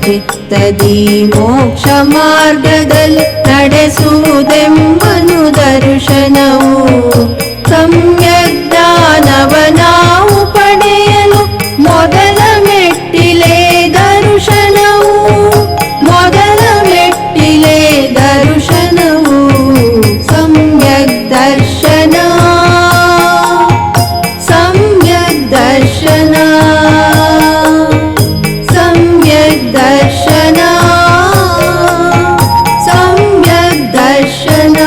ಚಿತ್ತದಿ ಮೋಕ್ಷ ಮಾರ್ಗದಲ್ಲಿ ನಡೆಸುವುದೆಂಬನು ದರ್ಶನವು. ಸಮ್ಯಕ್ ಜ್ಞಾನವ ನಾವು ಪಡೆಯಲು ಮೊದಲ ಮೆಟ್ಟಿಲೆ ದರ್ಶನವು. ಮೊದಲ ಮೆಟ್ಟಿಲೆ ದರ್ಶನವು ಸಮ್ಯಕ್ ದರ್ಶನ. ಸಮ್ಯಕ್ ದರ್ಶನ. ಸಮ್ಯಕ್ ದರ್ಶನ. ಸಮ್ಯಕ್ ದರ್ಶನ.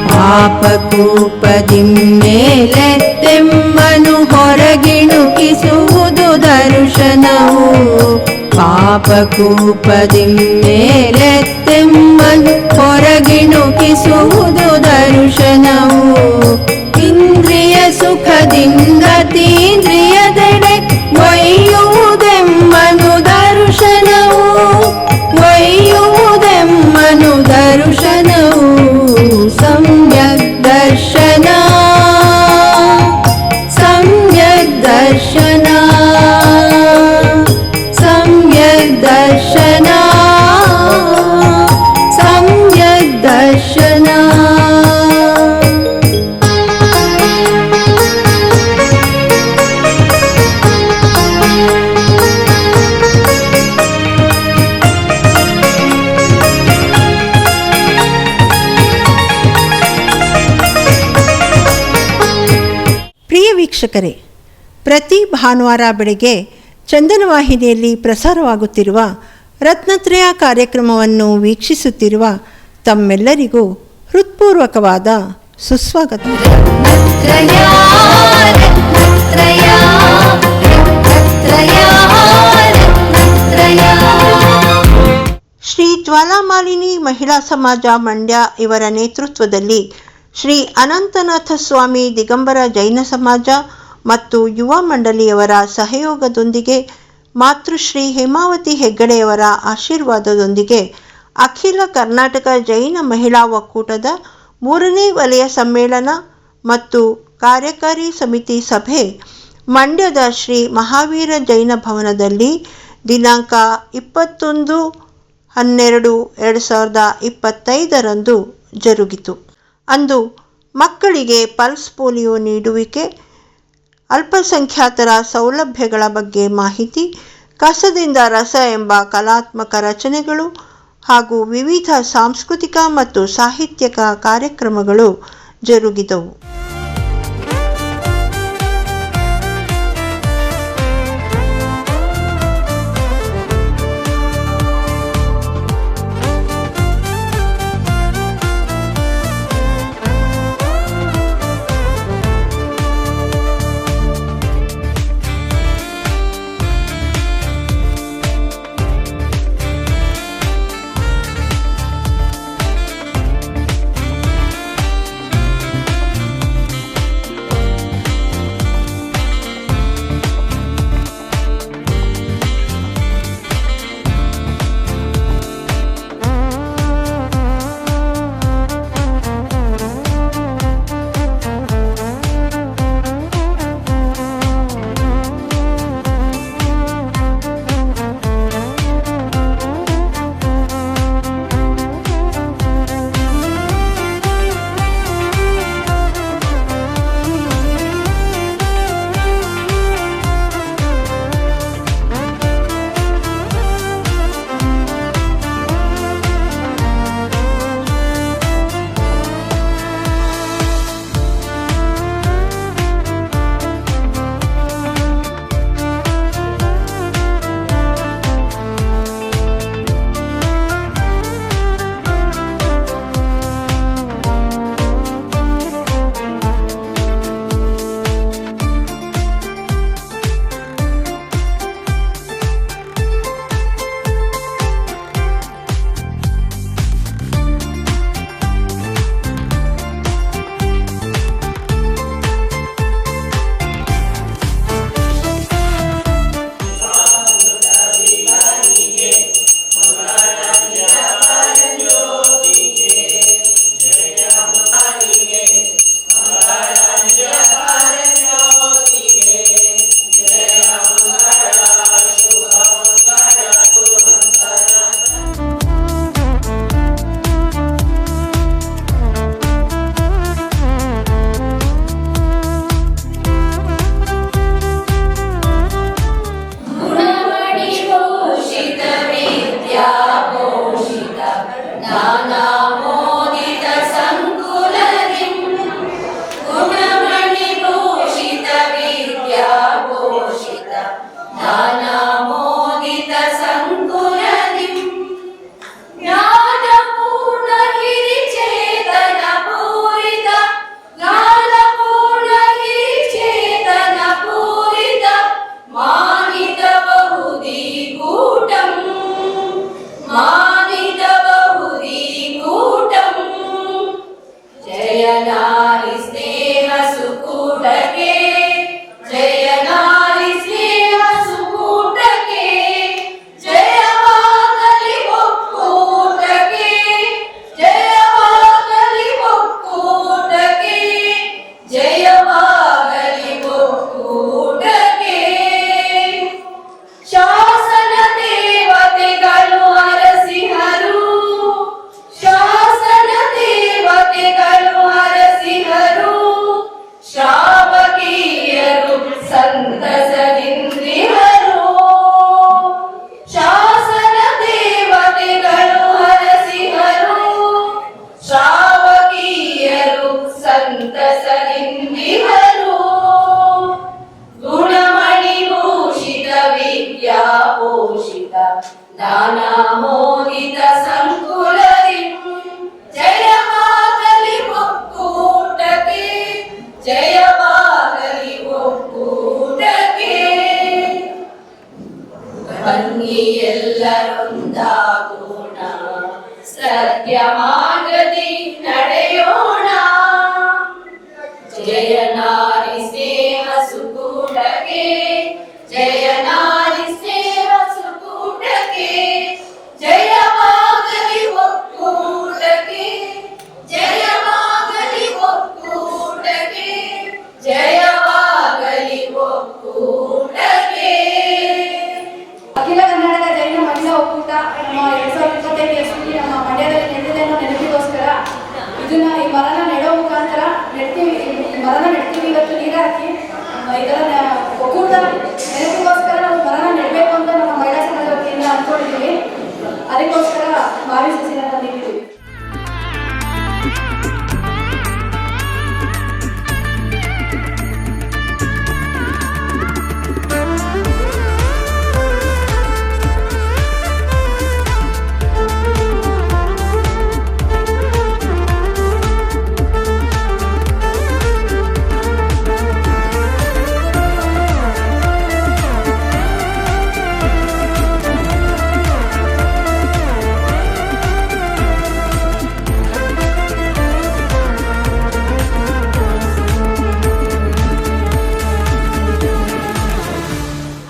ಪಾಪಕೂಪದಿಮ್ಮೇಲೆತ್ತೆಮ್ಮನು ಹೊರಗಿಣುಕಿಸುವುದು ದರ್ಶನವು. ಪಾಪಕೂಪದಿಮ್ಮೇಲೆತ್ತೆಮ್ಮನು ಹೊರಗಿಣುಕಿಸುವುದು ದರ್ಶನವು. ಇಂದ್ರಿಯ ಸುಖದಿಂದ ತೀಂದ್ರಿಯದೆಡೆ ಒಯ್ಯುವುದೆಮ್ಮನು ದರ್ಶನವು. ಒಯ್ಯುವುದೆಮ್ಮನು ದರ್ಶನವು ಸಮ್ಯಕ್ ದರ್ಶನ. ಸಮ್ಯಕ್ ದರ್ಶನ. ಸಮ್ಯಕ್ ದರ್ಶನ. ಸಮ್ಯಕ್ ದರ್ಶನ. ಪ್ರಿಯ ವೀಕ್ಷಕರೇ, ಪ್ರತಿ ಭಾನುವಾರ ಬೆಳಗ್ಗೆ ಚಂದನ ವಾಹಿನಿಯಲ್ಲಿ ಪ್ರಸಾರವಾಗುತ್ತಿರುವ ರತ್ನತ್ರಯ ಕಾರ್ಯಕ್ರಮವನ್ನು ವೀಕ್ಷಿಸುತ್ತಿರುವ ತಮ್ಮೆಲ್ಲರಿಗೂ ಹೃತ್ಪೂರ್ವಕವಾದ ಸುಸ್ವಾಗತ. ಶ್ರೀ ಜ್ವಾಲಾಮಾಲಿನಿ ಮಹಿಳಾ ಸಮಾಜ ಮಂಡ್ಯ ಇವರ ನೇತೃತ್ವದಲ್ಲಿ ಶ್ರೀ ಅನಂತನಾಥ ಸ್ವಾಮಿ ದಿಗಂಬರ ಜೈನ ಸಮಾಜ ಮತ್ತು ಯುವ ಮಂಡಳಿಯವರ ಸಹಯೋಗದೊಂದಿಗೆ ಮಾತೃಶ್ರೀ ಹೇಮಾವತಿ ಹೆಗ್ಗಡೆಯವರ ಆಶೀರ್ವಾದದೊಂದಿಗೆ ಅಖಿಲ ಕರ್ನಾಟಕ ಜೈನ ಮಹಿಳಾ ಒಕ್ಕೂಟದ 3ನೇ ವಲಯ ಸಮ್ಮೇಳನ ಮತ್ತು ಕಾರ್ಯಕಾರಿ ಸಮಿತಿ ಸಭೆ ಮಂಡ್ಯದ ಶ್ರೀ ಮಹಾವೀರ ಜೈನ ಭವನದಲ್ಲಿ ದಿನಾಂಕ 21/12/2025 ಜರುಗಿತು. ಅಂದು ಮಕ್ಕಳಿಗೆ ಪಲ್ಸ್ ಪೋಲಿಯೋ ನೀಡುವಿಕೆ, ಅಲ್ಪಸಂಖ್ಯಾತರ ಸೌಲಭ್ಯಗಳ ಬಗ್ಗೆ ಮಾಹಿತಿ, ಕಸದಿಂದ ರಸ ಎಂಬ ಕಲಾತ್ಮಕ ರಚನೆಗಳು ಹಾಗೂ ವಿವಿಧ ಸಾಂಸ್ಕೃತಿಕ ಮತ್ತು ಸಾಹಿತ್ಯಿಕ ಕಾರ್ಯಕ್ರಮಗಳು ಜರುಗಿದವು. ನಾರಿ ಸ್ನೇಹ ಸುಕೂಟಕ್ಕೆ, ಜಯ ನಾರಿ ಸ್ನೇಹ ಸುಕೂಟಕ್ಕೆ, ಜಯವಾಗಲಿ ಒಕ್ಕೂಟಕ್ಕೆ, ಜಯವಾಗಲಿ ಒಕ್ಕೂಟಕ್ಕೆ, ಜಯವಾಗಲಿ ಒಕ್ಕೂಟಕ್ಕೆ. ಶಾಸನ ದೇವತೆಗಳು ಹರಸಿಹರು, ಶಾಸನ ದೇವತೆಗಳು ಹರಸಿಹರು, ಶ್ರಾವಕೀಯರು ಸಂತಸದಿಂದಿಹರು. ಶಾಸನ ದೇವತೆಗಳು ಹರಸಿಹರು, ಶ್ರಾವಕೀಯರು ಸಂತಸದಿಂದಿಹರು. ಗುಣಮಣಿ ಭೂಷಿತ ವಿದ್ಯಾಪೋಷಿತ ನಾನಾ ಮೋದಿತ ಸಂಕುಲದಿ, ಜಯವಾಗಲಿ ಒಕ್ಕೂಟಕ್ಕೆ, ಜಯವಾಗಲಿ ಒಕ್ಕೂಟಕ್ಕೆ. ಬನ್ನಿ ಎಲ್ಲರೊಂದಾಗೋಣ, ಸತ್ಯ ಮಾರ್ಗದಿ ನಡೆಯೋಣ. ಜಯ ನಾರಿ ಸ್ನೇಹ ಸುಕೂಟಕ್ಕೆ, ಜಯ ನಾರಿ ಸ್ನೇಹ ಸುಕೂಟಕ್ಕೆ, ಜಯವಾಗಲಿ ಒಕ್ಕೂಟಕ್ಕೆ, ಜಯವಾಗಲಿ ಒಕ್ಕೂಟಕ್ಕೆ, ಜಯವಾಗಲಿ ಒಕ್ಕೂಟಕ್ಕೆ. ಅಖಿಲ ಕರ್ನಾಟಕ ಜೈನ ಮಹಿಳಾ ಒಕ್ಕೂಟ ನಮ್ಮ 2025 ಇಸ್ವಿಯಲ್ಲಿ ನಮ್ಮ ಮಂಡ್ಯದಲ್ಲಿ ನಡೆದಿದೆ ಅನ್ನೋ ನೆನಪಿಗೋಸ್ಕರ ಇದನ್ನ ಈ ಮರನ ನೆಡೋ ಮುಖಾಂತರ ಮರನ ನೆಡ್ತೀವಿ. ಇವತ್ತು ನೀರು ಹಾಕಿ ಇದರ ಒಕ್ಕೂಟ ನೆನಪಿಗೋಸ್ಕರ ನಾವು ಮರನ ನೆಡಬೇಕು ಅಂತ ನಮ್ಮ ಮಹಿಳಾ ಸಂಘದ ವತಿಯಿಂದ ಅಂದ್ಕೊಂಡಿದ್ದೀವಿ. ಅದಕ್ಕೋಸ್ಕರ ಮಾವಿ ಸಸಿನ ತಂದಿದ್ದೀವಿ.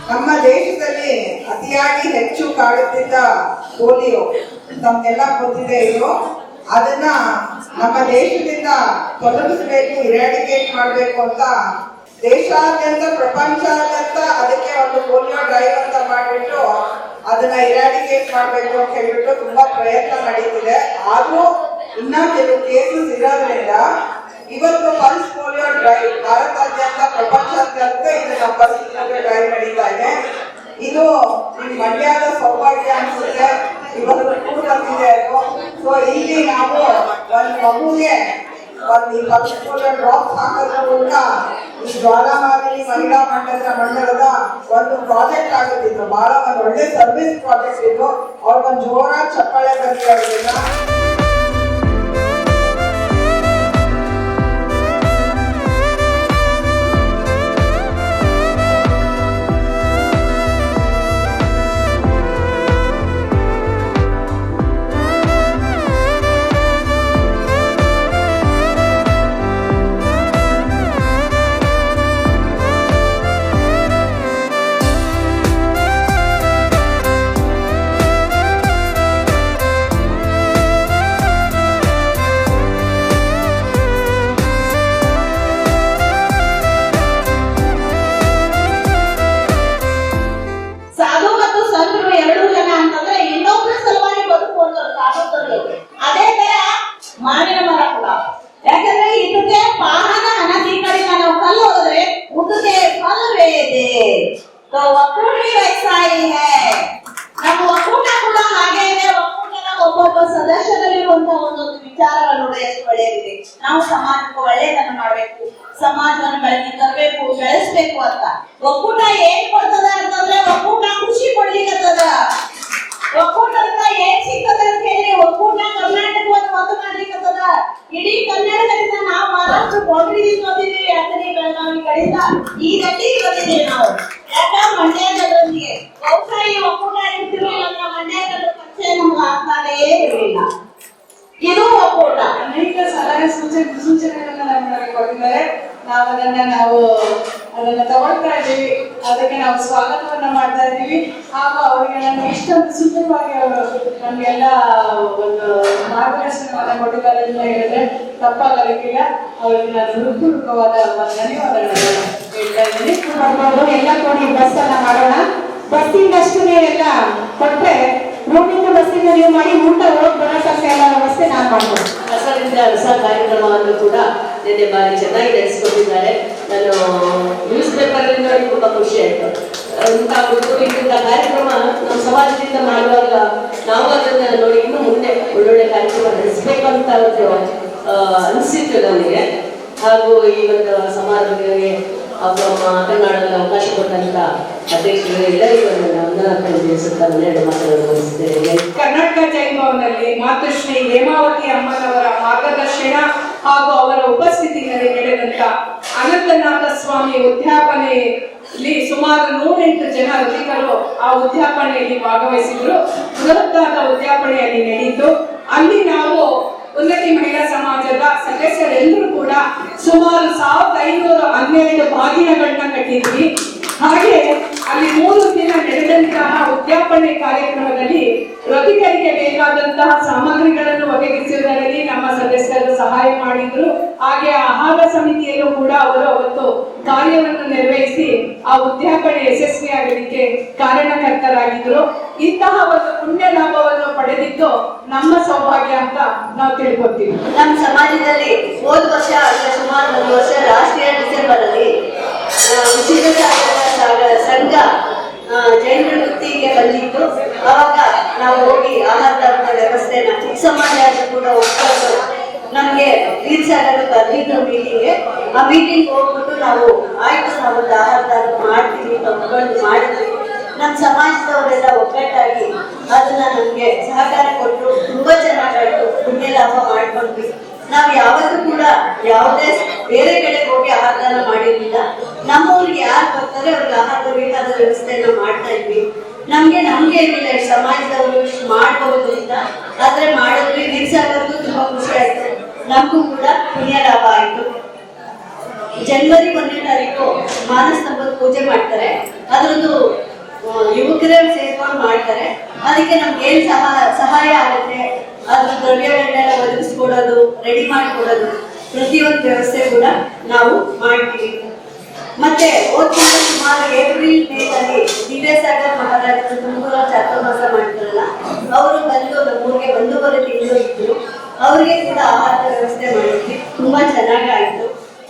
ನಮ್ಮ ದೇಶದಲ್ಲಿ ಅತಿಯಾಗಿ ಹೆಚ್ಚು ಕಾಡುತ್ತಿದ್ದ ಪೋಲಿಯೋ ತಮಗೆಲ್ಲ ಗೊತ್ತಿದೆ. ಇದು ಅದನ್ನ ನಮ್ಮ ದೇಶದಿಂದ ತೊಲಗಿಸಬೇಕು, ಇರಾಡಿಕೇಟ್ ಮಾಡಬೇಕು ಅಂತ ದೇಶಾದ್ಯಂತ ಪ್ರಪಂಚಾದ್ಯಂತ ಅದಕ್ಕೆ ಒಂದು ಪೋಲಿಯೋ ಡ್ರೈವ್ ಅಂತ ಮಾಡಿಬಿಟ್ಟು ಅದನ್ನ ಇರಾಡಿಕೇಟ್ ಮಾಡಬೇಕು ಅಂತ ಹೇಳ್ಬಿಟ್ಟು ತುಂಬಾ ಪ್ರಯತ್ನ ನಡೀತಿದೆ. ಆದ್ರೂ ಇನ್ನ ಕೆಲವು ಕೇಸಸ್ ಇರೋದ್ರಿಂದ ಇವತ್ತು ಪಲ್ಸ್ ಪೋಲಿಯೋ ಡ್ರೈವ್ ಭಾರತಾದ್ಯಂತ ಪ್ರಪಂಚಾದ್ಯಂತ ಇದನ್ನ ಪಲ್ಸ್ ಪೋಲಿಯೋ ಡ್ರೈವ್ ನಡೀತಾ ಇದೆ. ಇದು ನಿಮ್ ಮಂಡ್ಯದ ಸೌಭಾಗ್ಯ ಅನ್ಸುತ್ತೆ, ಇವತ್ತು ಕೂಡ ಬಂದಿದೆ ಅದು. ಸೊ ಇಲ್ಲಿ ನಾವು ಒಂದು ಮಗುಗೆ ಒಂದು ಪಲ್ಸ್ ಪೋಲಿಯೋ ಡ್ರಾಪ್ಸ್ ಹಾಕೋದ್ರ ಮೂಲಕ ಈ ಜ್ವಾಲಾಮಾಲಿನಿ ಮಹಿಳಾ ಮಂಡಲದ ಒಂದು ಪ್ರಾಜೆಕ್ಟ್ ಆಗುತ್ತಿತ್ತು. ಬಹಳ ಒಂದು ಒಳ್ಳೆ ಸರ್ವಿಸ್ ಪ್ರಾಜೆಕ್ಟ್ ಇದು. ಅವ್ರಿಗೊಂದು ಜೋರಾಗಿ ಚಪ್ಪಾಳೆ ಬರಲಿ ಅವ್ರಿಗೆಲ್ಲ. ಮಾವಿನ ಮರ ಕೂಡ, ಯಾಕಂದ್ರೆ ಇದಕ್ಕೆ ಪಾಹನ ಅನಧಿಕಾರಿಕ ನಾವು ಕಲ್ಲು ಹೋದ್ರೆ ಉದ್ದಕ್ಕೆ ಫಲವೇ ಇದೆ. ಒಕ್ಕೂಟ ವಯಸ್ಸಾಯಿ ನಮ್ಮ ಒಕ್ಕೂಟ ಕೂಡ ಹಾಗೆ ಇದೆ. ಒಕ್ಕೂಟದ ಒಬ್ಬೊಬ್ಬ ಸದಸ್ಯರಲ್ಲಿರುವಂತಹ ಒಂದೊಂದು ವಿಚಾರಗಳು ನೋಡಿ ಎಷ್ಟು ಒಳ್ಳೆಯದಿದೆ. ನಾವು ಸಮಾಜಕ್ಕೆ ಒಳ್ಳೆಯದನ್ನು ಮಾಡ್ಬೇಕು, ಸಮಾಜವನ್ನು ಬೆಳಕಿಗೆ ತರಬೇಕು, ಬೆಳೆಸ್ಬೇಕು ಅಂತ. ಒಕ್ಕೂಟ ಏನ್ ಕೊಡ್ತದ ಅಂತಂದ್ರೆ ಒಕ್ಕೂಟ ಖುಷಿ ಕೊಡ್ಲಿಕ್ಕದ. ಒಕ್ಕೂಟದಿಂದ ಏನ್ ಸಿಗ್ತದೆ ಅಂತ ಹೇಳಿ ಒಕ್ಕೂಟ ಕರ್ನಾಟಕವನ್ನು ಒಂದು ಮಾಡ್ಲಿಕ್ಕದ. ಇಡೀ ಕರ್ನಾಟಕದಿಂದ ನಾವು ಮಹಾರಾಷ್ಟ್ರ ಬೌಂಡ್ರಿದಿಂದ ಬಂದಿದ್ದೀವಿ, ಯಾಕಂದ್ರೆ ಬೆಳಗಾವಿ ಕಡೆಯಿಂದ ಈ ಗಟ್ಟಿಗೆ ಬಂದಿದ್ದೀವಿ ನಾವು. ಯಾಕ ಮಂಡ್ಯದೊಂದಿಗೆ ಬಹುಶಃ ಈ ಒಕ್ಕೂಟ ಇರ್ತಿರ್ಲಿಲ್ಲ ಅಂದ್ರೆ ಮಂಡ್ಯದ ಪರಿಚಯ ನಮ್ಗೆ ಆಗ್ತಾನೇ ಇರಲಿಲ್ಲ. ಇದು ಒಕ್ಕೂಟ. ಅನೇಕ ಸಲಹೆ ಸೂಚನೆಗಳನ್ನ ನಮಗೆ ಕೊಟ್ಟಿದ್ದಾರೆ. ನಾವು ಅದನ್ನ ತಗೊಳ್ತಾ ಇದ್ದೀವಿ, ಅದಕ್ಕೆ ನಾವು ಸ್ವಾಗತವನ್ನ ಮಾಡ್ತಾ ಇದ್ದೀವಿ. ಹಾಗೂ ಅವರಿಗೆ ನಾನು ಇಷ್ಟೊಂದು ಸುಂದರವಾಗಿ ಅವರು ನಮಗೆಲ್ಲ ಒಂದು ಮಾರ್ಗದರ್ಶನವನ್ನ ಕೊಟ್ಟಿದ್ದಾರೆ ಅಂತ ಹೇಳಿದ್ರೆ ತಪ್ಪಾಗಲಿಕ್ಕಿಲ್ಲ. ಅವರಿಗೆ ನಾನು ಹೃತ್ಪೂರ್ವಕವಾದ ಧನ್ಯವಾದಗಳನ್ನು ಹೇಳ್ತಾ ಇದ್ದೀನಿ. ಎಲ್ಲ ಕೊಡಿ, ಬಸ್ ಅನ್ನ ಮಾಡೋಣ. ಬಸ್ಸಿಂದಷ್ಟೇ ಎಲ್ಲ ಕೊಟ್ರೆ ರೂಮಿಂದ ಬಸ್ಸಿಂದ ನೀವು ಮಾಡಿ ಊಟ ಹೋಗಿ ಬರೋ ತನಕ ಎಲ್ಲ ವ್ಯವಸ್ಥೆ ನಾನು ಮಾಡ್ಬೋದು. ಕಸದಿಂದ ರಸ ಕಾರ್ಯಕ್ರಮವನ್ನು ಕೂಡ ನಿನ್ನೆ ಬಾರಿ ಚೆನ್ನಾಗಿ ನಡೆಸಿಕೊಟ್ಟಿದ್ದಾರೆ. ನಾನು ನ್ಯೂಸ್ ಪೇಪರ್ ಅಲ್ಲಿ ನೋಡಿ ತುಂಬಾ ಖುಷಿ ಆಯ್ತು. ಇಂಥ ಕಾರ್ಯಕ್ರಮ ನಮ್ಮ ಸಮಾಜದಿಂದ ಮಾಡುವಾಗ ನಾವು ಅದನ್ನ ನೋಡಿ ಇನ್ನು ಮುಂದೆ ಒಳ್ಳೊಳ್ಳೆ ಕಾರ್ಯಕ್ರಮ ನಡೆಸಬೇಕಂತ ಒಂದು ಅನಿಸಿತ್ತು ನನಗೆ. ಹಾಗೂ ಈ ಒಂದು ಸಮಾರಂಭಕ್ಕೆ ಮಾತನಾಡಲು ಅವಕಾಶ ಕೊಟ್ಟಂತ ಅಧ್ಯಕ್ಷರು ಎಲ್ಲರಿಗೂ ಕರ್ನಾಟಕ ಜೈನ್ ಭವನದಲ್ಲಿ ಮಾತೃಶ್ರೀ ಹೇಮಾವತಿ ಅಮ್ಮನವರ ಮಾರ್ಗದರ್ಶನ ಹಾಗೂ ಅವರ ಉಪಸ್ಥಿತಿಯಲ್ಲಿ ನಡೆದಂತ ಅನಂತನಾಥ ಸ್ವಾಮಿ ಉದ್ಯಾಪನೆಯಲ್ಲಿ ಸುಮಾರು 108 ಜನ ರಸಿಕರು ಆ ಉದ್ಯಾಪನೆಯಲ್ಲಿ ಭಾಗವಹಿಸಿದ್ರು. ಬೃಹತ್ತಾದ ಉದ್ಯಾಪನೆಯಲ್ಲಿ ನಡೆಯಿತು. ಅಲ್ಲಿ ನಾವು ಉನ್ನತಿ ಮಹಿಳಾ ಸಮಾಜದ ಸದಸ್ಯರೆಲ್ಲರೂ ಕೂಡ ಸುಮಾರು 1512 ಬಾಗಿನಗಳನ್ನ ಕಟ್ಟಿದ್ವಿ. ಹಾಗೆ ಅಲ್ಲಿ 3 ದಿನ ನಡೆದಂತಹ ಉದ್ಯಾಪನೆ ಕಾರ್ಯಕ್ರಮದಲ್ಲಿ ರಸಿಕರಿಗೆ ಬೇಕಾದಂತಹ ಸಾಮಗ್ರಿಗಳನ್ನು ಒದಗಿಸುವುದರಲ್ಲಿ ನಮ್ಮ ಸದಸ್ಯರು ಸಹಾಯ ಮಾಡಿದ್ರು. ಹಾಗೆ ಆಹಾರ ಸಮಿತಿಯಲ್ಲೂ ಕೂಡ ಅವರು ಅವತ್ತು ಕಾರ್ಯವನ್ನು ನಿರ್ವಹಿಸಿ ಆ ಉದ್ಯಾಪನೆ ಯಶಸ್ವಿಯಾಗಲಿಕ್ಕೆ ಕಾರಣಕರ್ತರಾಗಿದ್ರು. ಇಂತಹ ಒಂದು ಪುಣ್ಯ ಲಾಭವನ್ನು ಪಡೆದಿದ್ದು ನಮ್ಮ ಸೌಭಾಗ್ಯ ಅಂತ ನಾವು ತಿಳ್ಕೊತೀವಿ. ನಮ್ಮ ಸಮಾಜದಲ್ಲಿ ಹೋದ ವರ್ಷ ಸುಮಾರು 1 ವರ್ಷ ರಾಷ್ಟ್ರೀಯ ಡಿಸೆಂಬರ್ ಅಲ್ಲಿ ಉಚಿತ ಸಂಘ ಜೈನ ವೃತ್ತಿಗೆ ಬಂದಿತ್ತು. ಅವಾಗ ನಾವು ಹೋಗಿ ಆಹಾರದ ವ್ಯವಸ್ಥೆನ ಸಮಾಜ ಕೂಡ ಒಪ್ಪಿಕೊಂಡು ನಮ್ಗೆ ರೀಲ್ಸಾಗಲು ಕರೆದಿದ್ರು ಮೀಟಿಂಗ್ಗೆ. ಆ ಮೀಟಿಂಗ್ ಹೋಗ್ಬಿಟ್ಟು ನಾವು ಒಂದು ಆಹಾರದ ಮಾಡ್ತೀವಿ ತಗೊಂಡು ಮಾಡಿದ್ವಿ. ನಮ್ಮ ಸಮಾಜದವರೆಲ್ಲ ಒಗ್ಗಟ್ಟಾಗಿ ಅದನ್ನ ನಮ್ಗೆ ಸಹಕಾರ ಕೊಟ್ಟು ತುಂಬಾ ಚೆನ್ನಾಗಾಯ್ತು. ಪುಣ್ಯ ಲಾಭ ಮಾಡ್ಕೊಂಡ್ವಿ. ನಾವು ಯಾವತ್ತೂ ಕೂಡ ಯಾವುದೇ ಬೇರೆ ಕಡೆಗೆ ಹೋಗಿ ಆಹಾರದಾನ ಮಾಡಿರ್ಲಿಲ್ಲ. ನಮ್ಮೂರಿಗೆ ಯಾರು ಬರ್ತಾರೆ ಅವ್ರಿಗೆ ಆಹಾರದ ಬೇಕಾದ ವ್ಯವಸ್ಥೆಯನ್ನ ಮಾಡ್ತಾ ಇದ್ವಿ. ನಮ್ಗೆ ಏನಿಲ್ಲ, ಸಮಾಜದವರು ಇಷ್ಟು ಮಾಡ್ಬಹುದು ಅಂತ ಆದ್ರೆ ಮಾಡಿದ್ವಿ. ರೀಲ್ಸಾಗೋದು ತುಂಬಾ ಖುಷಿ ಆಯ್ತು. ನಮಗೂ ಕೂಡ ಪುಣ್ಯ ಲಾಭ ಆಯ್ತು. ಜನವರಿ 1ನೇ ತಾರೀಕು ಮಾನಸ್ತಂಭದ ಪೂಜೆ ಮಾಡ್ತಾರೆ. ಅದ್ರದ್ದು ಯುವಕರೇ ಸೇರ್ಕೊಂಡು ಮಾಡ್ತಾರೆ. ಅದಕ್ಕೆ ನಮ್ಗೆ ಏನ್ ಸಹಾಯ ಆಗುತ್ತೆ ಅದ್ರ ದ್ರವ್ಯಗಳನ್ನೆಲ್ಲ ಒದಗಿಸ್ಕೊಡೋದು, ರೆಡಿ ಮಾಡಿಕೊಡೋದು, ಪ್ರತಿಯೊಂದು ವ್ಯವಸ್ಥೆ ಕೂಡ ನಾವು ಮಾಡ್ತೀವಿ. ಮತ್ತೆ ಹೋದ್ಕೊಂಡು ಸುಮಾರು ಏಪ್ರಿಲ್ ಮೇನಲ್ಲಿ ದಿವ್ಯಸಾಗರ್ ಮಹಾರಾಜರು ತುಮಕೂರು ಚಾತುರ್ಮಾಸ ಮಾಡ್ತಾರಲ್ಲ, ಅವರು ಬಂದು ನಮ್ಮೂರಿಗೆ 1.5 ತಿಂಗಳು ಇದ್ರು. ಅವರಿಗೆ ಕೂಡ ಆಹಾರದ ವ್ಯವಸ್ಥೆ ಮಾಡಿದ್ವಿ. ತುಂಬಾ ಚೆನ್ನಾಗಾಯ್ತು.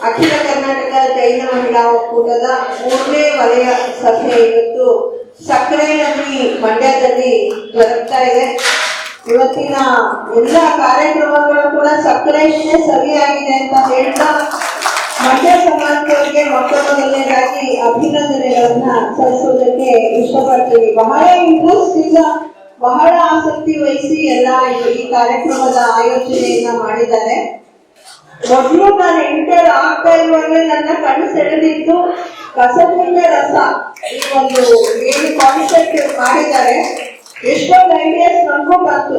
ಅಖಿಲ ಕರ್ನಾಟಕ ಜೈನ ಮಹಿಳಾ ಒಕ್ಕೂಟದ 3ನೇ ವಲಯ ಸಭೆ ಇವತ್ತು ಸಕ್ಕರೆಯಲ್ಲಿ ಮಂಡ್ಯದಲ್ಲಿ ಜರುಗ್ತಾ ಇದೆ. ಇವತ್ತಿನ ಎಲ್ಲ ಕಾರ್ಯಕ್ರಮಗಳು ಕೂಡ ಸಕ್ಕರೆಯಷ್ಟೇ ಸರಿಯಾಗಿದೆ ಅಂತ ಹೇಳ್ತಾ ಮಂಡ್ಯ ಸಮಾಜದವರಿಗೆ ಮೊದಲನೇದಾಗಿ ಅಭಿನಂದನೆಗಳನ್ನ ಸಲ್ಲಿಸೋದಕ್ಕೆ ಇಷ್ಟಪಡ್ತೀವಿ. ಬಹಳ ಇಂಟ್ರೆಸ್ಟ್ ಇಂದ ಬಹಳ ಆಸಕ್ತಿ ವಹಿಸಿ ಎಲ್ಲ ಈ ಕಾರ್ಯಕ್ರಮದ ಆಯೋಜನೆಯನ್ನ ಮಾಡಿದ್ದಾರೆ. ಮೊದಲು ನಾನು ಎಂಟರ್ ಆಗ್ತಾ ಇರುವಾಗಲೇ ನನ್ನ ಕಣ್ಣು ಸೆಳೆದಿದ್ದು ಕಸದಿಂದ ರಸ ಈ ಒಂದು ಏನು ಕಾನ್ಸೆಪ್ಟ್ ಮಾಡಿದ್ದಾರೆ. ಎಷ್ಟೊಂದು ಐಡಿಯಾಸ್ ನಮಗೂ ಬಂತು.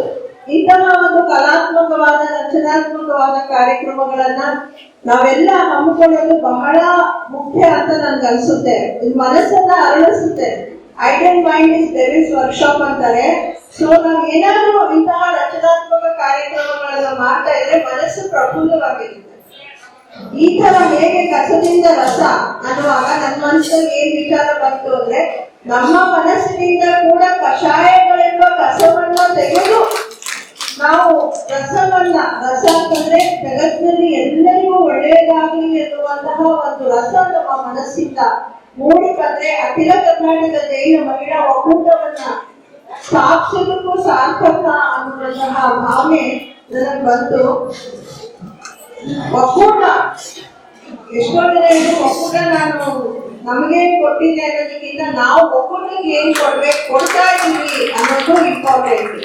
ಇಂತಹ ಒಂದು ಕಲಾತ್ಮಕವಾದ ರಚನಾತ್ಮಕವಾದ ಕಾರ್ಯಕ್ರಮಗಳನ್ನ ನಾವೆಲ್ಲ ಹಮ್ಮಿಕೊಳ್ಳೋದು ಬಹಳ ಮುಖ್ಯ ಅಂತ ನನ್ಗೆ ಅನ್ಸುತ್ತೆ. ಇದು ಮನಸ್ಸನ್ನ ಅರಳಿಸುತ್ತೆ. Ideal mind is devil's workshop ಅಂತಾರೆ. ಸೊ ನಾವು ಏನಾದ್ರೂ ಇಂತಹ ರಚನಾತ್ಮಕ ಕಾರ್ಯಕ್ರಮಗಳನ್ನ ಮಾಡ್ತಾ ಇದ್ರೆ ಮನಸ್ಸು ಪ್ರಫುಲ್ಲವಾಗಿರುತ್ತೆ. ಈ ತರ ಹೇಗೆ ಕಸದಿಂದ ರಸ ಅನ್ನುವಾಗ ನನ್ನ ಮನಸ್ಸಲ್ಲಿ ಏನ್ ವಿಚಾರ ಬಂತು ಅಂದ್ರೆ, ನಮ್ಮ ಮನಸ್ಸಿನಿಂದ ಕೂಡ ಕಷಾಯಗಳೆಂಬ ಕಸವನ್ನ ತೆಗೆದು ನಾವು ರಸ ಅಂತಂದ್ರೆ ಜಗತ್ತಿನಲ್ಲಿ ಎಲ್ಲರಿಗೂ ಒಳ್ಳೆಯದಾಗಲಿ ಎನ್ನುವಂತಹ ಒಂದು ರಸ ನಮ್ಮ ಮನಸ್ಸಿಂದ ಮೂಡಿ ಬಂದ್ರೆ ಅಖಿಲ ಕರ್ನಾಟಕ ಜೈನ ಮಹಿಳಾ ಒಕ್ಕೂಟವನ್ನ ಸ್ಥಾಪಿಸೋದಕ್ಕೂ ಸಾರ್ಥಕ ಅನ್ನುವಂತಹ ಭಾವನೆ ನನಗೆ ಬಂತು. ಒಕ್ಕೂಟ ಎಷ್ಟೋ ಜನ ಒಕ್ಕೂಟ ನಾನು ನಮಗೆ ಕೊಟ್ಟಿದ್ದೆ ಅನ್ನೋದಕ್ಕಿಂತ ನಾವು ಒಕ್ಕೂಟಕ್ಕೆ ಏನ್ ಕೊಡ್ತಾ ಇದೀವಿ ಅನ್ನೋದು ಇಂಪಾರ್ಟೆಂಟ್.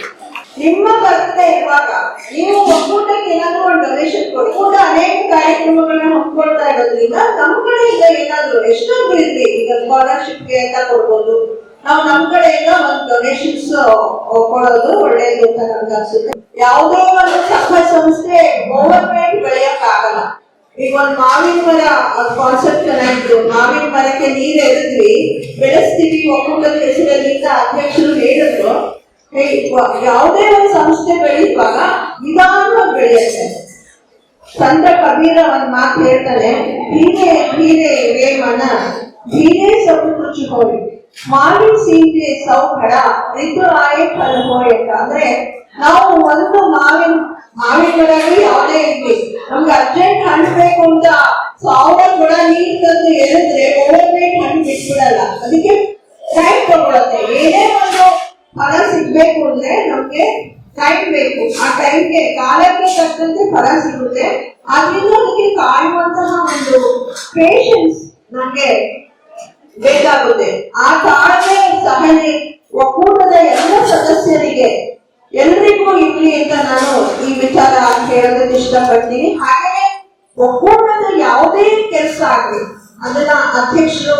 ನಿಮ್ಮ ಬರುತ್ತೆ ಇರುವಾಗ ನೀವು ಒಕ್ಕೂಟಕ್ಕೆ ಏನಾದ್ರೂ ಒಂದು ಡೊನೇಷನ್ ಕೊಡಿ. ಒಕ್ಕೂಟ ಅನೇಕ ಕಾರ್ಯಕ್ರಮಗಳನ್ನ ಹಮ್ಮಿಕೊಳ್ತಾ ಇರೋದ್ರಿಂದ ನಮ್ಮ ಕಡೆಯಿಂದ ಏನಾದ್ರು ಎಷ್ಟೊಂದು ಇರ್ಲಿ, ಈಗ ಸ್ಕಾಲರ್ಶಿಪ್ಗೆ ಅಂತ ಕೊಡ್ಬೋದು, ನಾವು ನಮ್ ಕಡೆಯಿಂದ ಒಂದು ಡೊನೇಷನ್ಸ್ ಕೊಡೋದು ಒಳ್ಳೇದು ಅಂತ ನಮ್ಗೆ ಅನ್ಸುತ್ತೆ. ಯಾವುದೇ ಒಂದು ಸಂಘ ಸಂಸ್ಥೆ ಗವರ್ಮೆಂಟ್ ಬೆಳೆಯಕ್ ಆಗಲ್ಲ. ಈಗ ಒಂದು ಮಾವಿನ ಮರ ಕಾನ್ಸೆಪ್ಟ್ ಚೆನ್ನಾಗಿತ್ತು. ಮಾವಿನ ಮರಕ್ಕೆ ನೀರ್ ಎರೆದ್ವಿ, ಬೆಳೆಸ್ತೀವಿ ಒಕ್ಕೂಟದ ಹೆಸರಲ್ಲಿ ಅಂತ ಅಧ್ಯಕ್ಷರು ಹೇಳಿದ್ರು. ಯಾವುದೇ ಒಂದು ಸಂಸ್ಥೆ ಬೆಳೆಯುವಾಗ ನಿಧಾನವಾಗಿ ಬೆಳೆಯುತ್ತೆ. ಸಂತ ಕಬೀರ ಒಂದ್ ಮಾತು ಹೇಳ್ತಾನೆ, ಧೀರೆ ಧೀರೆ ವೇಮನ ಧೀರೆ सब कुछ होए ಮಾವಿನ ಸೀಂಗೆ ಸೌಖಡ ರಿತು ಆಯೆ ಫಲ ಹೋಯ್ ಅಂತ. ಅಂದ್ರೆ ನಾವು ಒಂದು ಮಾವಿನ ಮರಗಳು ಯಾವುದೇ ಇರ್ಲಿ, ನಮ್ಗೆ ಅರ್ಜೆಂಟ್ ಹಣ್ಣು ಬೇಕು ಅಂತ 1000 ಗುಣ ನೀರ್ ತಂದು ಎರೆದ್ರೆ ಗವರ್ಮೆಂಟ್ ಹಣ್ಣು ಬಿಟ್ಬಿಡಲ್ಲ. ಅದಕ್ಕೆ ಟೈಮ್ ತಗೊಳತ್ತೆ. ಏನೇ ಒಂದು ಫಲ ಸಿಗ್ಬೇಕು ಅಂದ್ರೆ ನಮ್ಗೆ ಟೈಮ್ ಬೇಕು. ಆ ಟೈಮ್ಗೆ ಕಾಲಕ್ಕೆ ತಕ್ಕಂತೆ ಫಲ ಸಿಗುತ್ತೆ. ಆದ್ರಿಂದ ಅದಕ್ಕೆ ಕಾಯುವಂತಹ ಒಂದು ಪೇಷನ್ಸ್ ನಮ್ಗೆ ಬೇಕಾಗುತ್ತೆ. ಆ ತಾಳ್ಮೆ ಸಹನೆ ಒಕ್ಕೂಟದ ಎಲ್ಲ ಸದಸ್ಯರಿಗೆ ಎಲ್ರಿಗೂ ಇರ್ಲಿ ಅಂತ ನಾನು ಈ ವಿಚಾರ ಹೇಳೋದಕ್ಕೆ ಇಷ್ಟಪಡ್ತೀನಿ. ಹಾಗೆ ಒಕ್ಕೂಟದ ಯಾವುದೇ ಕೆಲಸ ಆಗ್ಲಿ ಅದನ್ನ ಅಧ್ಯಕ್ಷರು,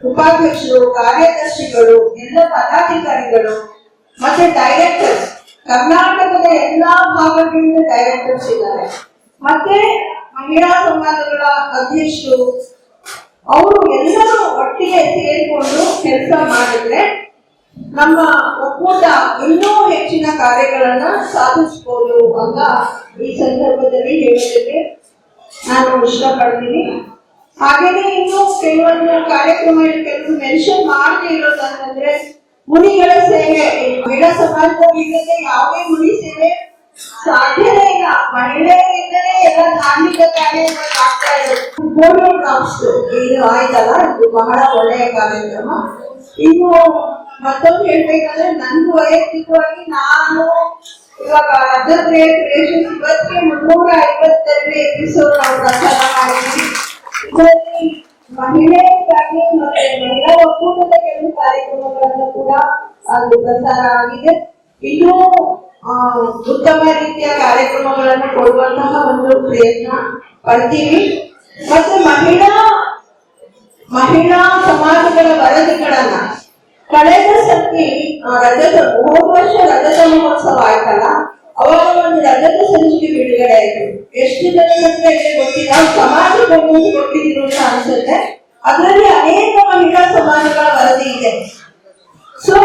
ಉಪಾಧ್ಯಕ್ಷರು, ಕಾರ್ಯದರ್ಶಿಗಳು, ಎಲ್ಲ ಪದಾಧಿಕಾರಿಗಳು ಮತ್ತೆ ಡೈರೆಕ್ಟರ್ಸ್, ಕರ್ನಾಟಕದ ಎಲ್ಲಾ ಭಾಗಗಳಿಂದ ಡೈರೆಕ್ಟರ್ಸ್ ಇದ್ದಾರೆ. ಮತ್ತೆ ಮಹಿಳಾ ಸಮಾಜಗಳ ಅಧ್ಯಕ್ಷರು, ಅವರು ಎಲ್ಲರೂ ಒಟ್ಟಿಗೆ ಸೇರಿಕೊಂಡು ಕೆಲಸ ಮಾಡಿದ್ರೆ ನಮ್ಮ ಒಕ್ಕೂಟ ಇನ್ನೂ ಹೆಚ್ಚಿನ ಕಾರ್ಯಗಳನ್ನ ಸಾಧಿಸಬಹುದು ಅಂತ ಈ ಸಂದರ್ಭದಲ್ಲಿ ಹೇಳೋದಕ್ಕೆ ನಾನು ಇಷ್ಟಪಡ್ತೀನಿ. ಹಾಗೇನೆ ಇನ್ನು ಕೆಲವೊಂದು ಕಾರ್ಯಕ್ರಮಗಳು ಕೆಲವು ಮೆನ್ಷನ್ ಮಾಡದೇ ಇರೋದಂತಂದ್ರೆ ಮುನಿಗಳ ಸೇವೆ. ಮಹಿಳಾ ಸಮಾಜದಲ್ಲಿ ಯಾವುದೇ ಮುನಿ ಸೇವೆ ಸಾಧ್ಯನೇ ಇಲ್ಲ. ಮಹಿಳೆಯರಿಂದಲೇ ಎಲ್ಲ ಧಾರ್ಮಿಕ ಕಾರ್ಯಗಳು ಆಗ್ತಾ ಇರೋದು. ಇದು ಆಯ್ತಲ್ಲ, ಇದು ಬಹಳ ಒಳ್ಳೆಯ ಕಾರ್ಯಕ್ರಮ. ಇನ್ನು ಮತ್ತೊಂದು ಹೇಳ್ಬೇಕಂದ್ರೆ ನಂದು ವೈಯಕ್ತಿಕವಾಗಿ ನಾನು ಇವಾಗ ಇವತ್ತಿಗೆ 352 ಎಪಿಸೋಡ್ ನಾವು ಪ್ರಸಾರ ಮಾಡಿದ್ವಿ. ಇದರಲ್ಲಿ ಮಹಿಳೆಯರಿಗಾಗಿ ಮತ್ತೆ ಮಹಿಳಾ ಒಕ್ಕೂಟದ ಕೆಲವು ಕಾರ್ಯಕ್ರಮಗಳನ್ನು ಕೂಡ ಅದು ಪ್ರಸಾರ ಆಗಿದೆ. ಇನ್ನೂ ಉತ್ತಮ ರೀತಿಯ ಕಾರ್ಯಕ್ರಮಗಳನ್ನು ಕೊಡುವಂತಹ ಒಂದು ಪ್ರಯತ್ನ ಪಡ್ತೀವಿ. ಮತ್ತೆ ಮಹಿಳಾ ಸಮಾಜಗಳ ವರದಿಗಳನ್ನ ಕಳೆದ ಸರ್ತಿ ಹೋದ ವರ್ಷ ರಜತ ಮಹೋತ್ಸವ ಆಯ್ತಲ್ಲ, ಅವಾಗ ಒಂದು ರಜತ ಸಂಚಿಕೆ ಬಿಡುಗಡೆ ಆಯ್ತು. ಎಷ್ಟು ಜನಕ್ಕೆ ಗೊತ್ತಿಲ್ಲ, ಸಮಾಜಕ್ಕೆ ಗೊತ್ತಿದ್ರು ಅಂತ ಅನ್ಸುತ್ತೆ. ಅದರಲ್ಲಿ ಅನೇಕ ಮಹಿಳಾ ಸಮಾಜಗಳ ವರದಿ ಇದೆ. ಸೊ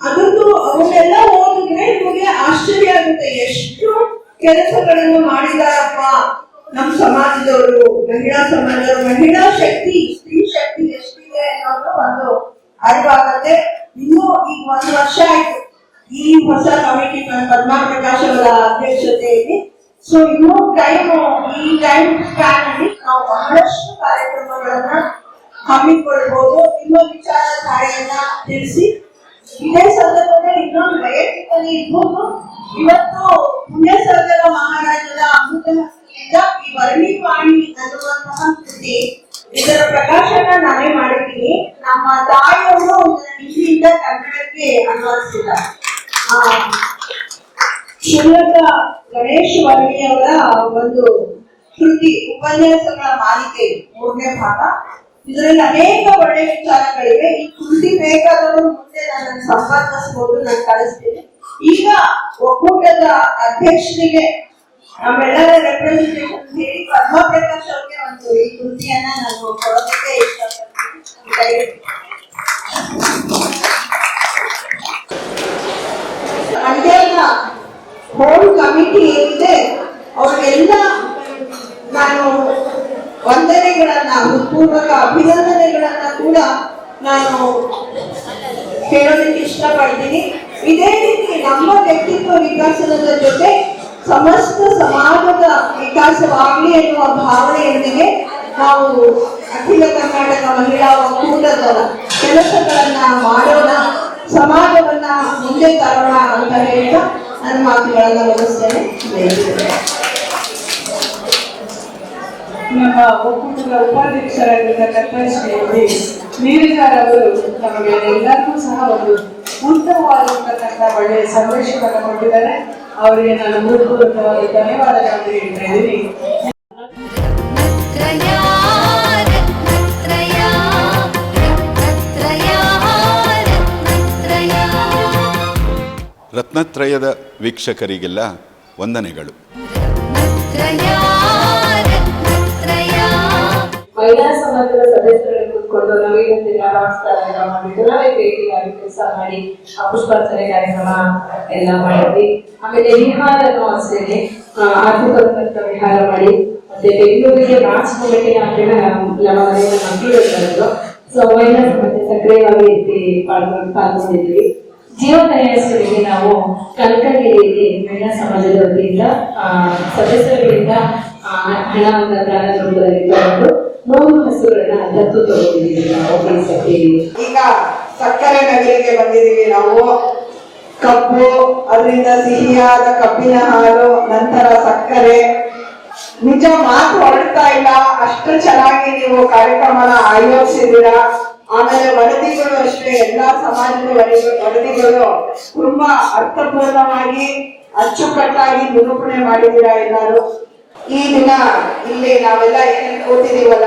ಅದನ್ನು ಅವನ್ನೆಲ್ಲ ಓದಿದ್ರೆ ನಿಮಗೆ ಆಶ್ಚರ್ಯ ಆಗುತ್ತೆ, ಎಷ್ಟು ಕೆಲಸಗಳನ್ನು ಮಾಡಿದಾರಪ್ಪ ನಮ್ಮ ಸಮಾಜದವರು, ಮಹಿಳಾ ಸಮಾಜದವರು. ಮಹಿಳಾ ಶಕ್ತಿ, ಸ್ತ್ರೀ ಶಕ್ತಿ ಎಷ್ಟಿದೆ ಅನ್ನೋದು ಒಂದು ಅರಿವಾಗುತ್ತೆ. ಇನ್ನೂ ಈಗ 1 ವರ್ಷ ಆಯ್ತು ಈ ಹೊಸ ಕಮಿಟಿ ಪದ್ಮಾ ಪ್ರಕಾಶ್ ಅವರ ಅಧ್ಯಕ್ಷತೆಯಲ್ಲಿ. ಸೊ ಇನ್ನೂ ಈ ಟೈಮ್ ಸ್ಪ್ಯಾನ್ ಅಲ್ಲಿ ನಾವು ಬಹಳಷ್ಟು ಕಾರ್ಯಕ್ರಮಗಳನ್ನ ಹಮ್ಮಿಕೊಳ್ಬಹುದು. ಇನ್ನೊಂದು ವಿಚಾರಧಾರೆಯನ್ನ ತಿಳಿಸಿ ಇದೇ ಸಂದರ್ಭದಲ್ಲಿ ಇನ್ನೊಂದು ವೈಯಕ್ತಿಕವಾಗಿ ಇರ್ಬೋದು. ಇವತ್ತು ಪುಣ್ಯಸರ್ಗರ ಮಹಾರಾಜರ ಅಮೃತ ಹಸ್ತಿಯಿಂದ ಈ ವರಣಿವಾಣಿ ಅನ್ನುವಂತಹ ಕೃತಿ, ಇದರ ಪ್ರಕಾಶನ ನಾನೇ ಮಾಡಿದ್ದೀನಿ. ನಮ್ಮ ತಾಯಿಯವರು ಹಿಂದಿಯಿಂದ ಕನ್ನಡಕ್ಕೆ ಅನುವಾದಿಸಿದ್ದಾರೆ. ಶ್ರೀಯುತ ಗಣೇಶ್ ವರ್ಣಿಯವರ ಒಂದು ಕೃತಿ, ಉಪನ್ಯಾಸಗಳ ಮಾಲಿಕೆ 3ನೇ ಭಾಗ. ಇದರಲ್ಲಿ ಅನೇಕ ಒಳ್ಳೆಯ ವಿಚಾರಗಳಿವೆ. ಈ ಕೃತಿ ಬೇಕಾದವರು ಮುಂದೆ ನನ್ನನ್ನು ಸಂಪರ್ಕಿಸಬಹುದು, ನಾನು ಕಳಿಸ್ತೀನಿ. ಈಗ ಒಕ್ಕೂಟದ ಅಧ್ಯಕ್ಷರಿಗೆ ನಮ್ಮೆಲ್ಲರ ರೆಪ್ರೆಸೆಂಟೇಷನ್ ಹೇಳಿ ಪದ್ಮಾ ಪ್ರಕಾಶ್ ಅವ್ರಿಗೆ ಒಂದು ಈ ಕೃತಿಯನ್ನ ನಾನು ಕೊಡೋದಕ್ಕೆ ಇಷ್ಟಪಡ್ತೀನಿ. ಮಂಡ್ಯದ ಹೋಲ್ ಕಮಿಟಿ ಏನಿದೆ ಅವ್ರಿಗೆಲ್ಲ ನಾನು ವಂದನೆಗಳನ್ನ, ಹೃತ್ಪೂರ್ವಕ ಅಭಿನಂದನೆಗಳನ್ನ ಕೂಡ ನಾನು ಹೇಳೋದಕ್ಕೆ ಇಷ್ಟಪಡ್ತೀನಿ. ಇದೇ ರೀತಿ ನಮ್ಮ ವ್ಯಕ್ತಿತ್ವ ವಿಕಾಸನದ ಜೊತೆ ಸಮಸ್ತ ಸಮಾಜದ ವಿಕಾಸವಾಗಲಿ ಎನ್ನುವ ಭಾವನೆಯೊಂದಿಗೆ ನಾವು ಅಖಿಲ ಕರ್ನಾಟಕ ಮಹಿಳಾ ಒಕ್ಕೂಟದ ಕೆಲಸಗಳನ್ನ ಮಾಡೋಣ, ಸಮಾಜವನ್ನ ಮುಂದೆ ತರೋಣ ಅಂತ ಹೇಳ್ತಾ ನನ್ನ ಮಾತುಗಳನ್ನ ಮುಗಿಸ್ತೇನೆ. ನಮ್ಮ ಒಕ್ಕೂಟದ ಉಪಾಧ್ಯಕ್ಷರಾಗಿರ್ತಕ್ಕಂಥ ಶ್ರೀ ನೀರಿಗಾರ್ ಅವರು ನಮಗೆ ಎಲ್ಲರಿಗೂ ಸಹ ಒಂದು ಉತ್ತಮವಾಗಿರ್ತಕ್ಕಂಥ ಒಳ್ಳೆಯ ಸಂದೇಶವನ್ನು ಕೊಟ್ಟಿದ್ದಾರೆ. ಅವರಿಗೆ ನಾನು ಮೂಲಭೂತವಾಗಿ ಧನ್ಯವಾದಗಳನ್ನು ಹೇಳ್ತಾ ಇದ್ದೀನಿ. ರತ್ನತ್ರಯದ ವೀಕ್ಷಕರಿಗೆಲ್ಲ ವಂದನೆಗಳು. ಮಹಿಳಾ ಸಮಾಜದ ಸದಸ್ಯರಲ್ಲಿ ಕೂತ್ಕೊಂಡು ನವೀನತೆಯ ಕಾರ್ಯಕ್ರಮ ಮಾಡಿದ್ದು, ನಾವೇ ಭೇಟಿಯಾಗಿ ಕೆಲಸ ಮಾಡಿ ಪುಷ್ಪಾರ್ಚನೆ ಕಾರ್ಯಕ್ರಮ ಎಲ್ಲ ಮಾಡಿದ್ವಿ. ಆಮೇಲೆ ವಿಹಾರನೂ ಅಷ್ಟೇ ಆರ್ಥಿಕ ವಿಹಾರ ಮಾಡಿ, ಮತ್ತೆ ಬೆಂಗಳೂರಿಗೆ ರಾಜ್ ಕಮಿಟಿ ಅಂತ ನಮ್ಮ ಮನೆಯ ಮಕ್ಕಳು ಬಂದ್ರು. ಸೊ ಮಹಿಳಾ ಸಮಾಜ ಸಕ್ರಿಯವಾಗಿ ಪಾಲ್ಗೊಂಡಿದ್ವಿ. ಜೀವನದಲ್ಲಿ ನಾವು ಕನಕಗಿರಿಯಲ್ಲಿ ಮಹಿಳಾ ಸಮಾಜದ ವತಿಯಿಂದ ಸದಸ್ಯರಿಂದ ಹಣವನ್ನು ದಾನ ರೂಪದಲ್ಲಿ ತಗೊಂಡು 3 ಹಸುಗಳನ್ನ ದತ್ತು ತಗೊಂಡಿದ್ದೀವಿ ನಾವು ಈ ಸತಿ. ಈಗ ಸಕ್ಕರೆ ನಗರಿಗೆ ಬಂದಿದ್ದೀವಿ ನಾವು. ಕಬ್ಬು, ಅದರಿಂದ ಸಿಹಿಯಾದ ಕಬ್ಬಿನ ಹಾಲು, ನಂತರ ಸಕ್ಕರೆ. ನಿಜ ಮಾತು ಹೊರಡ್ತಾ ಇಲ್ಲ, ಅಷ್ಟು ಚೆನ್ನಾಗಿ ನೀವು ಕಾರ್ಯಕ್ರಮನ ಆಯೋಜಿಸಿದ್ದೀರಾ. ಆಮೇಲೆ ವರದಿಗಳು ಅಷ್ಟೇ, ಎಲ್ಲಾ ಸಮಾಜದ ವರದಿಗಳು ತುಂಬಾ ಅರ್ಥಪೂರ್ಣವಾಗಿ ಅಚ್ಚುಕಟ್ಟಾಗಿ ನಿರೂಪಣೆ ಮಾಡಿದ್ದೀರಾ ಎಲ್ಲರೂ. ಈ ದಿನ ಇಲ್ಲಿ ನಾವೆಲ್ಲ ಏನೇನು ಕೂತಿದೀವಲ್ಲ,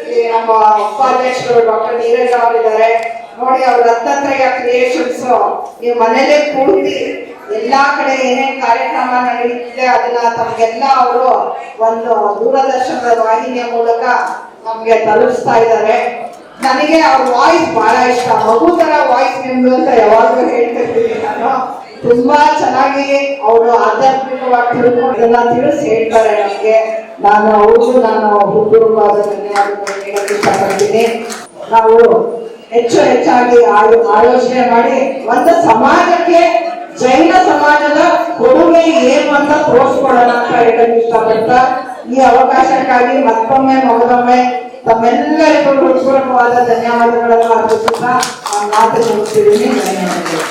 ಇಲ್ಲಿ ನಮ್ಮ ಉಪಾಧ್ಯಕ್ಷರು ಡಾಕ್ಟರ್ ನೀರಜ್ ಅವರಿದ್ದಾರೆ ನೋಡಿ. ಅವ್ರ ರತ್ನತ್ರಯ ಕ್ರಿಯೇಷನ್ಸ್ ನೀವು ಮನೇಲೆ ಕೂಡಿ ಎಲ್ಲಾ ಕಡೆ ಏನೇನ್ ಕಾರ್ಯಕ್ರಮ ನಡೆಯುತ್ತೆ ಅದನ್ನ ತಮ್ಗೆಲ್ಲ ಅವರು ಒಂದು ದೂರದರ್ಶನದ ವಾಹಿನಿಯ ಮೂಲಕ ನಮ್ಗೆ ತಲುಪಿಸ್ತಾ ಇದ್ದಾರೆ. ನನಗೆ ಅವ್ರ ವಾಯ್ಸ್ ಬಹಳ ಇಷ್ಟ, ಮಗು ತರ ವಾಯ್ಸ್ ನಿಮ್ದು ಅಂತ ಯಾವಾಗ್ಲೂ ಹೇಳ್ತಿರ್ತೀನಿ ನಾನು. ತುಂಬಾ ಚೆನ್ನಾಗಿ ಅವರು ಆಧ್ಯಾತ್ಮಿಕವಾಗಿ ತಿಳ್ಕೊಂಡು ಇದೆಲ್ಲ ತಿಳಿಸಿ ಹೇಳ್ತಾರೆ ನಮ್ಗೆ. ನಾನು ಅವ್ರಿಗೂ ನಾನು ಹುಟ್ಟುವಾದ ಧನ್ಯವಾದಗಳು ಹೇಳಕ್ಕೆ ಇಷ್ಟಪಡ್ತೀನಿ. ನಾವು ಹೆಚ್ಚಾಗಿ ಆಲೋಚನೆ ಮಾಡಿ ಒಂದು ಸಮಾಜಕ್ಕೆ ಜೈನ ಸಮಾಜದ ಕೊಡುಗೆ ಏನು ಅಂತ ತೋರಿಸ್ಕೊಡೋಣ ಅಂತ ಹೇಳಕ್ಕೆ ಇಷ್ಟಪಡ್ತಾ ಈ ಅವಕಾಶಕ್ಕಾಗಿ ಮತ್ತೊಮ್ಮೆ ತಮ್ಮೆಲ್ಲರಿಗೂ ಹೃತ್ಪೂರ್ವಕವಾದ ಧನ್ಯವಾದಗಳನ್ನು ಅರ್ಪಿಸುತ್ತಾ ಮಾತು ಮುಗಿಸ್ತಿದ್ದೀನಿ. ಧನ್ಯವಾದಗಳು.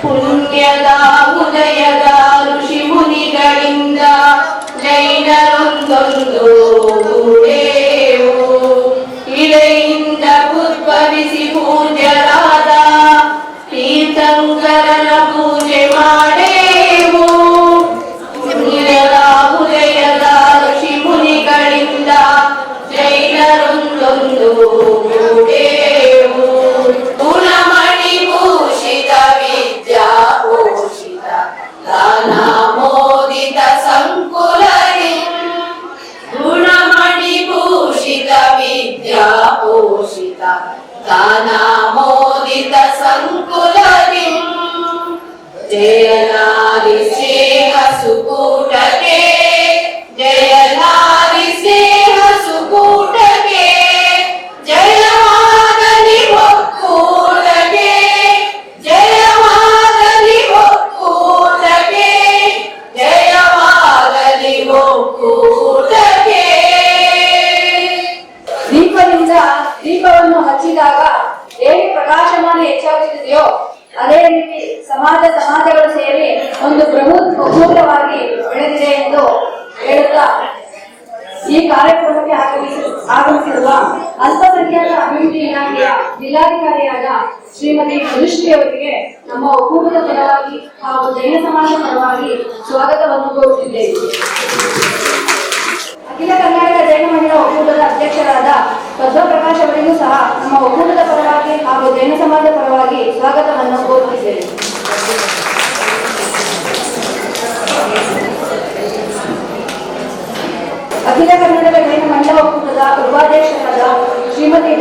ಪುಣ್ಯದ ಉದಯದ ಋಷಿ ಮುನಿಗಳಿಂದ ಜೈನರೊಂದೊಂದು ಇಳೆಯಿಂದ ಉದ್ಭವಿಸಿ ಪೂಜ್ಯರಾದ ತೀರ್ಥಂಕರನ ಪೂಜೆ ಮಾಡೇವು. ಪುಣ್ಯದ ಉದಯದ ಋಷಿ ಮುನಿಗಳಿಂದ ಜೈನರೊಂದೊಂದು ಗುಣಮಣಿ ಭೂಷಿತ ವಿದ್ಯಾ ಭೂಷಿತ ದಾನಮೋದಿತ ಸಂಕುಲರಿ ಗುಣಮಣಿ ಭೂಷಿತ ವಿದ್ಯಾ ಭೂಷಿತ ದಾನಮೋದಿತ ಸಂಕುಲರಿ ಜಯನಾರಿ ಸ್ನೇಹ ಸುಕೂಟಕ್ಕೆ ಜಯನಾರಿ ಸ್ನೇಹ ಸುಕೂಟಕ್ಕೆ ಜಯವಾಗಲಿ ಒಕ್ಕೂಟಕ್ಕೆ ಜಯವಾಗಲಿ ಒಕ್ಕೂಟಕ್ಕೆ ಜಯವಾಗಲಿ ಒಕ್ಕೂಟಕ್ಕೆ. ದೀಪದಿಂದ ದೀಪವನ್ನು ಹಚ್ಚಿದಾಗ ಹೇಗೆ ಪ್ರಕಾಶಮಾನ ಹೆಚ್ಚಾಗುತ್ತದೆಯೋ ಅದೇ ರೀತಿ ಸಮಾಜಗಳು ಸೇರಿ ಒಂದು ಬೃಹತ್ ಒಕ್ಕೂಟವಾಗಿ ಬೆಳೆದಿದೆ ಎಂದು ಹೇಳುತ್ತಾ ಈ ಕಾರ್ಯಕ್ರಮಕ್ಕೆ ಆಗಮಿಸಿರುವ ಅಲ್ಪಸಂಖ್ಯಾತ ಅಭಿವೃದ್ಧಿ ಇಲಾಖೆಯ ಜಿಲ್ಲಾಧಿಕಾರಿಯಾದ ಶ್ರೀಮತಿ ಮಧುಶ್ರೀ ಅವರಿಗೆ ನಮ್ಮ ಒಕ್ಕೂಟದ ಪರವಾಗಿ ಹಾಗೂ ಜೈನ ಸಮಾಜದ ಪರವಾಗಿ ಸ್ವಾಗತವನ್ನು ಕೋರುತ್ತಿದ್ದೇವೆ. ಅಖಿಲ ಕರ್ನಾಟಕ ಜೈನ ಮಹಿಳಾ ಒಕ್ಕೂಟದ ಅಧ್ಯಕ್ಷರಾದ ಪದ್ಮಪ್ರಕಾಶ್ ಅವರಿಗೂ ಸಹ ನಮ್ಮ ಒಕ್ಕೂಟದ ಪರವಾಗಿ ಹಾಗೂ ಜೈನ ಸಮಾಜದ ಪರವಾಗಿ ಸ್ವಾಗತವನ್ನು ಕೋರುತ್ತಿದ್ದೇವೆ. ಅಖಿಲ ಕರ್ನಾಟಕ ಜೈನ ಮಹಿಳಾ ಒಕ್ಕೂಟದ ಉಪಾಧ್ಯಕ್ಷರಾದ ಶ್ರೀಮತಿ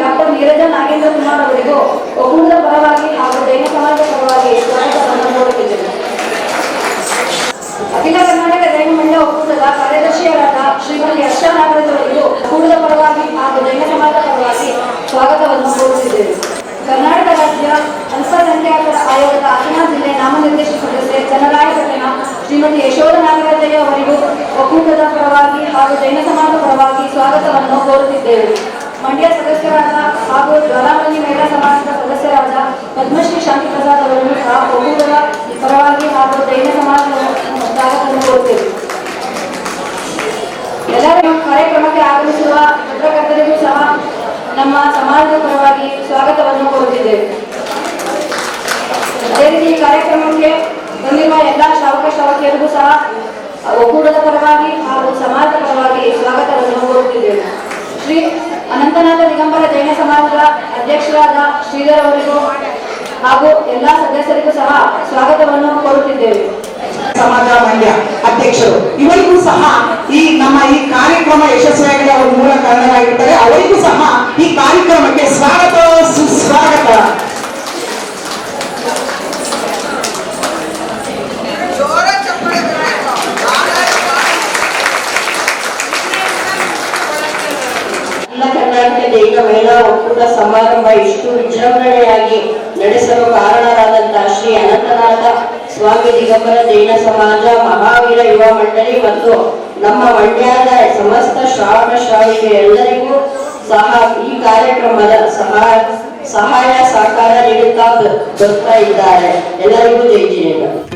ಮಹಿಳಾ ಒಕ್ಕೂಟದ ಕಾರ್ಯದರ್ಶಿಯರಾದ ಶ್ರೀಮತಿ ಹರ್ಷಾ ನಾಗರಾಜ್ ಅವರಿಗೂ ಒಕ್ಕೂಟದ ಪರವಾಗಿ ಹಾಗೂ ಜೈನ ಸಮಾಜದ ಪರವಾಗಿ ಸ್ವಾಗತವನ್ನು ಕೋರುತ್ತಿದ್ದೇವೆ. ಕರ್ನಾಟಕ ರಾಜ್ಯ ಅಲ್ಪಸಂಖ್ಯಾತರ ಆಯೋಗದ ಹಾಸನ ಜಿಲ್ಲೆ ನಾಮನಿರ್ದೇಶಿತ ಸದಸ್ಯೆ ಚನ್ನರಾಯಪಟ್ಟಣ ಶ್ರೀಮತಿ ಯಶೋಧ ನಾಗರಾಜಯ್ಯ ಅವರಿಗೂ ಒಕ್ಕೂಟದ ಪರವಾಗಿ ಹಾಗೂ ಜೈನ ಸಮಾಜದ ಪರವಾಗಿ ಸ್ವಾಗತವನ್ನು ಕೋರುತ್ತಿದ್ದೇವೆ. ಮಂಡ್ಯ ಸದಸ್ಯರಾದ ಹಾಗೂ ಜ್ವಾಲಾಮಣಿ ಮಹಿಳಾ ಸಮಾಜದ ಸದಸ್ಯರಾದ ಪದ್ಮಶ್ರೀ ಶಾಂತಿ ಪ್ರಸಾದ್ ಅವರನ್ನು ಸಹ ಒಕ್ಕೂಟದ ಪರವಾಗಿ ಹಾಗೂ ಜೈನ ಸಮಾಜದ ಸ್ವಾಗತವನ್ನು ಕೋರುತ್ತೇವೆ. ಎಲ್ಲರೂ ಕಾರ್ಯಕ್ರಮಕ್ಕೆ ಆಗಮಿಸುವ ಪತ್ರಕರ್ತರಿಗೂ ಸಹ ನಮ್ಮ ಸಮಾಜದ ಪರವಾಗಿ ಸ್ವಾಗತವನ್ನು ಕೋರುತ್ತಿದ್ದೇವೆ. ಅದೇ ರೀತಿ ಈ ಕಾರ್ಯಕ್ರಮಕ್ಕೆ ಬಂದಿರುವ ಎಲ್ಲ ಶ್ರಾವಕ ಶ್ರಾವಕಿಯರಿಗೂ ಸಹ ಒಕ್ಕೂಟದ ಪರವಾಗಿ ಹಾಗೂ ಸಮಾಜದ ಪರವಾಗಿ ಸ್ವಾಗತವನ್ನು ಕೋರುತ್ತಿದ್ದೇವೆ. ಶ್ರೀ ಅನಂತನಾಥ ದಿಗಂಬರ ಜೈನ ಸಮಾಜದ ಅಧ್ಯಕ್ಷರಾದ ಶ್ರೀಧರ್ ಅವರಿಗೂ ಹಾಗೂ ಎಲ್ಲ ಸದಸ್ಯರಿಗೂ ಸಹ ಸ್ವಾಗತವನ್ನು ಕೋರುತ್ತಿದ್ದೇವೆ. ಸಮಾಜ ಮಂಡ್ಯ ಅಧ್ಯಕ್ಷರು ಇವರಿಗೂ ಸಹ ಈ ನಮ್ಮ ಈ ಕಾರ್ಯಕ್ರಮ ಯಶಸ್ವಿಯಾಗಲು ಅವರು ಮೂಲ ಕಾರಣರಾಗಿರ್ತಾರೆ. ಅವರಿಗೂ ಸಹ ಈ ಕಾರ್ಯಕ್ರಮಕ್ಕೆ ಸ್ವಾಗತ ಸುಸ್ವಾಗತ. ಕರ್ನಾಟಕ ಜೈನ ಮಹಿಳಾ ಒಕ್ಕೂಟ ಸಮಾರಂಭ ಇಷ್ಟು ವಿಜೃಂಭಣೆಯಾಗಿ ನಡೆಸಲು ಕಾರಣರಾದಂತಹ ಶ್ರೀ ಅನಂತನಾಥ ಸ್ವಾಮಿ ದಿಗಂಬರ ಜೈನ ಸಮಾಜ, ಮಹಾವೀರ ಯುವ ಮಂಡಳಿ ಮತ್ತು ನಮ್ಮ ಮಂಡ್ಯದ ಸಮಸ್ತ ಶ್ರಾವಕ ಶ್ರಾವಿಕೆ ಎಲ್ಲರಿಗೂ ಸಹ ಈ ಕಾರ್ಯಕ್ರಮದ ಸಹಾಯ ಸಹಕಾರ ನೀಡುತ್ತಾ ಬರ್ತಾ ಇದ್ದಾರೆ. ಎಲ್ಲರಿಗೂ ಜೈ ಜಿನೇಂದ್ರ.